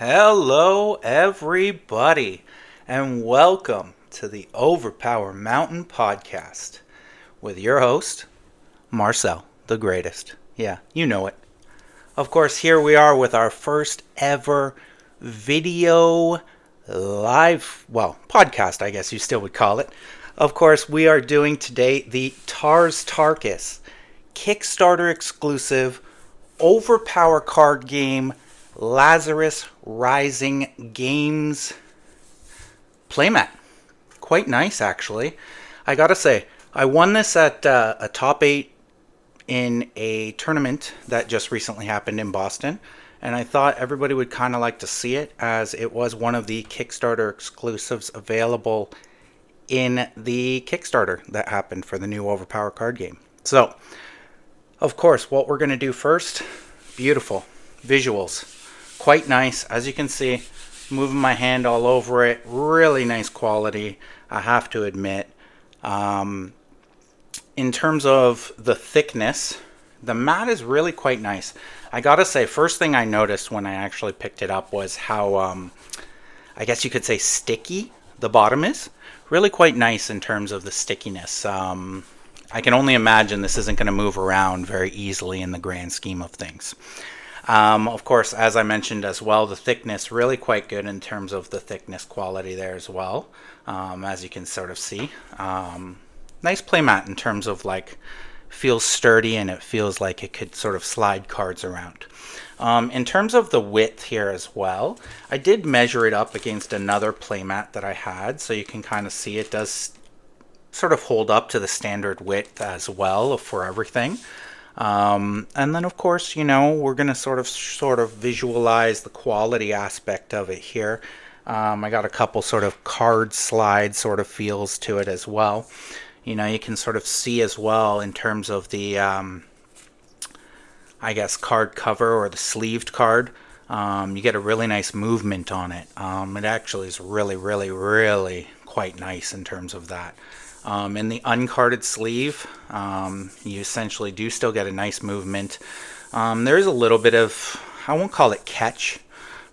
Hello, everybody, and welcome to the OverPower Mountain Podcast with your host, Marcel, the greatest. Yeah, you know it. Of course, here we are with our first ever video podcast, I guess you still would call it. Of course, we are doing today the TARS Kickstarter exclusive OverPower card game Lazarus Rising Games Playmat. Quite nice, actually. I gotta say, I won this at a top 8 in a tournament that just recently happened in Boston, and I thought everybody would kind of like to see it as it was one of the Kickstarter exclusives available in the Kickstarter that happened for the new OverPower card game. So, of course, what we're going to do first, beautiful visuals. Quite nice, as you can see, moving my hand all over it, really nice quality, I have to admit. In terms of the thickness, the mat is really quite nice. I gotta say, first thing I noticed when I actually picked it up was how, I guess you could say sticky the bottom is. Really quite nice in terms of the stickiness. I can only imagine this isn't going to move around very easily in the grand scheme of things. Of course, as I mentioned as well, the thickness really quite good in terms of the thickness quality there as well, as you can sort of see. Nice playmat in terms of like feels sturdy and it feels like it could sort of slide cards around. In terms of the width here as well, I did measure it up against another playmat that I had, so you can kind of see it does sort of hold up to the standard width as well for everything. And then of course, you know, we're going to sort of visualize the quality aspect of it here. I got a couple sort of card slide sort of feels to it as well. You know, you can sort of see as well in terms of the, I guess, card cover or the sleeved card. You get a really nice movement on it. It actually is really quite nice in terms of that. In the uncarded sleeve, you essentially do still get a nice movement. There is a little bit of, I won't call it catch,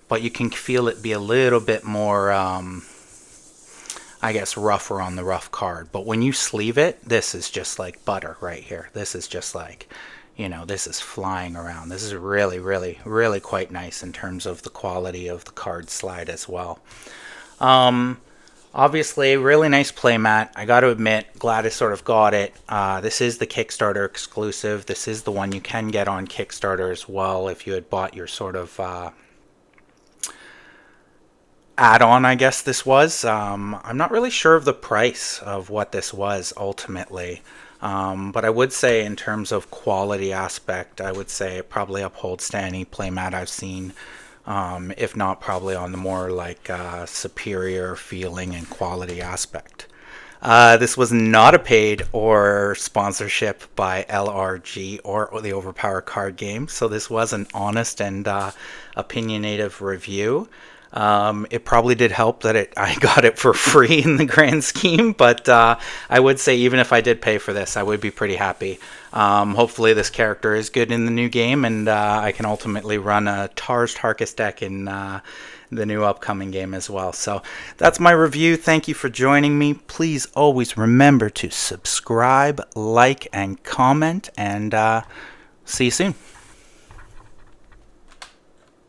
but you can feel it be a little bit more, I guess, rougher on the rough card. But when you sleeve it, this is just like butter right here. This is just like, you know, this is flying around. This is really quite nice in terms of the quality of the card slide as well. Obviously, really nice playmat. I got to admit, glad I sort of got it. This is the Kickstarter exclusive. This is the one you can get on Kickstarter as well if you had bought your sort of add-on, I guess this was. I'm not really sure of the price of what this was ultimately. But I would say in terms of quality aspect, I would say it probably upholds to any playmat I've seen. If not probably on the more like superior feeling and quality aspect. This was not a paid or sponsorship by LRG or the OverPower card game, so this was an honest and opinionative review. It probably did help that I got it for free in the grand scheme, but I would say even if I did pay for this, I would be pretty happy. Hopefully this character is good in the new game, and I can ultimately run a TARKAS deck in the new upcoming game as well. So that's my review. Thank you for joining me. Please always remember to subscribe, like, and comment, and see you soon.